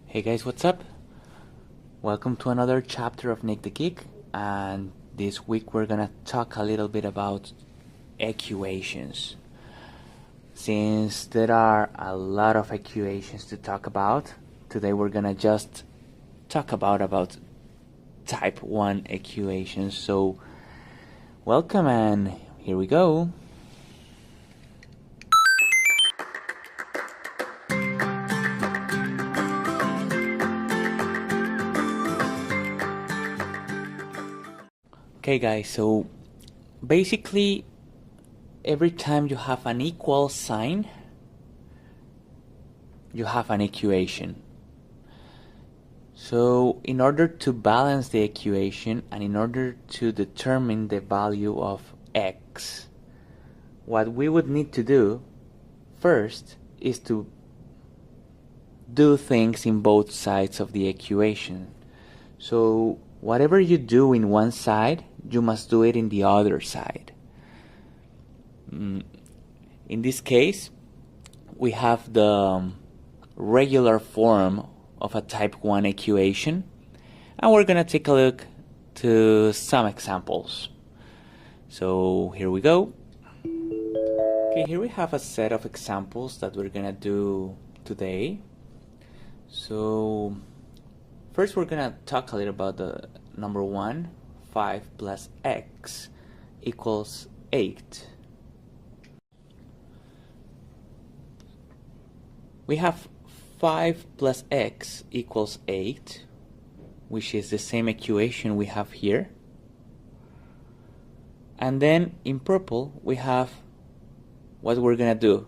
Hey guys, what's up? Welcome to another chapter of Nick the Geek, and this week we're gonna talk a little bit about equations. Since there are a lot of equations to talk about, today we're gonna just talk about type 1 equations. So welcome, and here we go. Okay guys, so basically every time you have an equal sign, you have an equation. So in order to balance the equation and in order to determine the value of x, what we would need to do first is to do things in both sides of the equation. So whatever you do in one side, you must do it in the other side. In this case, we have the regular form of a type 1 equation, and we're gonna take a look to some examples. So here we go. Okay, here we have a set of examples that we're gonna do today. So first we're gonna talk a little about the number 1, 5 plus x equals 8. We have 5 plus x equals 8, which is the same equation we have here. And then in purple we have what we're gonna do.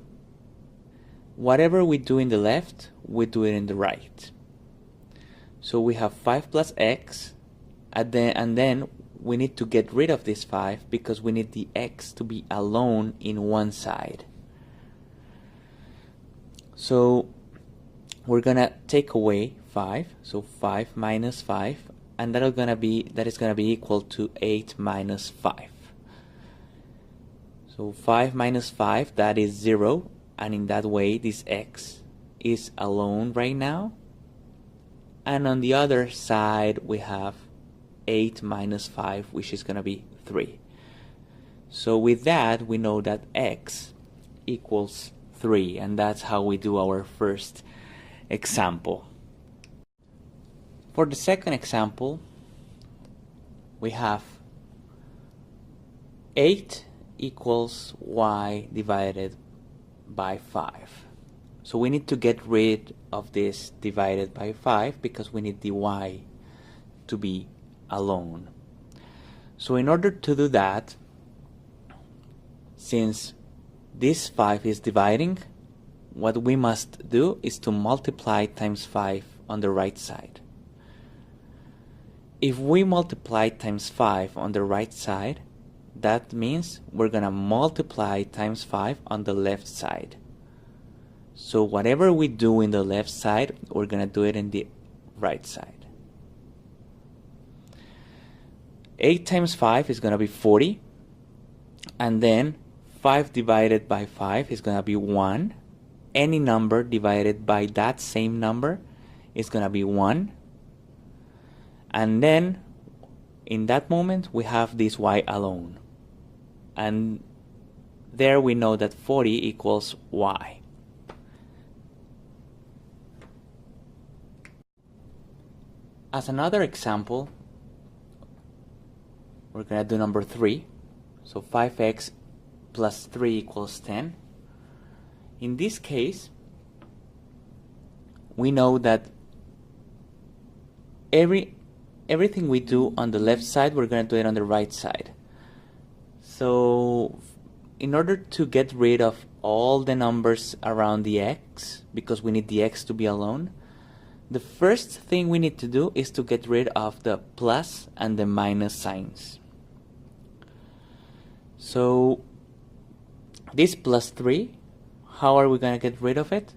Whatever we do in the left, we do it in the right. So we have 5 plus x, and then we need to get rid of this 5 because we need the x to be alone in one side. So we're gonna take away 5, so 5 minus 5, and that is gonna be equal to 8 minus 5. So 5 minus 5, that is 0, and in that way this x is alone right now. And on the other side we have 8 minus 5, which is gonna be 3. So with that we know that x equals 3, and that's how we do our first example. For the second example, we have 8 equals y divided by 5. So we need to get rid of this divided by 5 because we need the y to be alone. So in order to do that, since this 5 is dividing, what we must do is to multiply times 5 on the right side. If we multiply times 5 on the right side, that means we're gonna multiply times 5 on the left side. So whatever we do in the left side, we're gonna do it in the right side. 8 times 5 is gonna be 40, and then 5 divided by 5 is gonna be 1. Any number divided by that same number is gonna be 1. And then in that moment we have this y alone. And there we know that 40 equals y. As another example, we're gonna do number 3. So 5x plus 3 equals 10. In this case, we know that everything we do on the left side, we're going to do it on the right side. So in order to get rid of all the numbers around the x, because we need the x to be alone, the first thing we need to do is to get rid of the plus and the minus signs. So this plus 3, how are we going to get rid of it?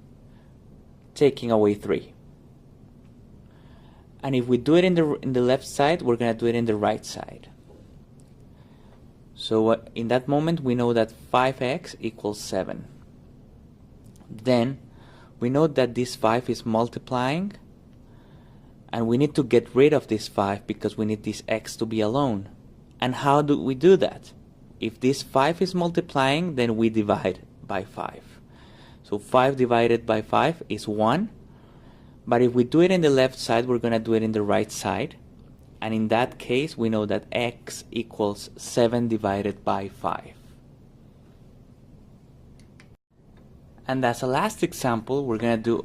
Taking away 3. And if we do it in the left side, we're going to do it in the right side. So in that moment we know that 5x equals 7. Then we know that this 5 is multiplying And we need to get rid of this 5 because we need this x to be alone. And how do we do that? If this 5 is multiplying, then we divide by 5. So 5 divided by 5 is 1. But if we do it in the left side, we're going to do it in the right side. And in that case, we know that x equals 7 divided by 5. And as a last example, we're going to do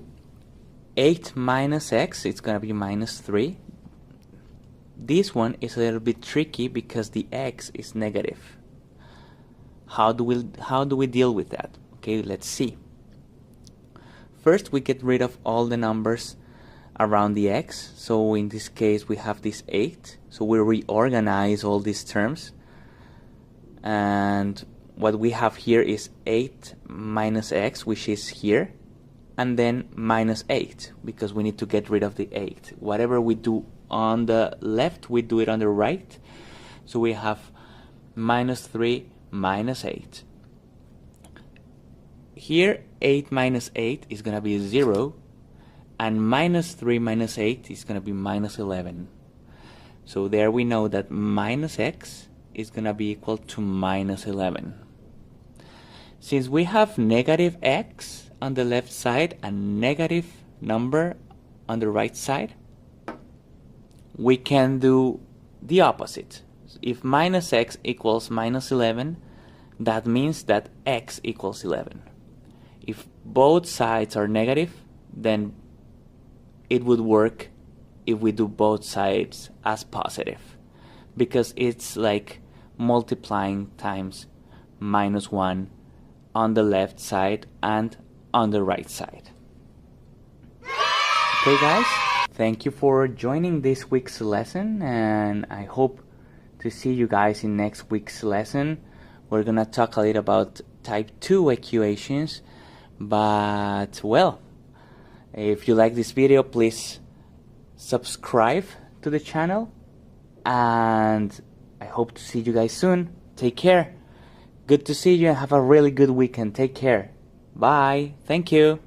8 minus x. It's going to be minus 3. This one is a little bit tricky because the x is negative. How do we deal with that? Okay, let's see. First, we get rid of all the numbers around the x. So in this case, we have this 8. So we reorganize all these terms. And what we have here is 8 minus x, which is here. And then minus 8, because we need to get rid of the 8. Whatever we do on the left, we do it on the right. So we have minus 3 minus 8. Here, 8 minus 8 is going to be 0, and minus 3 minus 8 is going to be minus 11. So there we know that minus x is going to be equal to minus 11. Since we have negative x on the left side and negative number on the right side, we can do the opposite. If minus x equals minus 11, that means that x equals 11. If both sides are negative, then it would work if we do both sides as positive, because it's like multiplying times minus 1 on the left side and on the right side. Okay guys, thank you for joining this week's lesson, and I hope to see you guys in next week's lesson. We're gonna talk a little about type 2 equations. But well, if you like this video, please subscribe to the channel, and I hope to see you guys soon. Take care. Good to see you, and have a really good weekend. Take care. Bye. Thank you.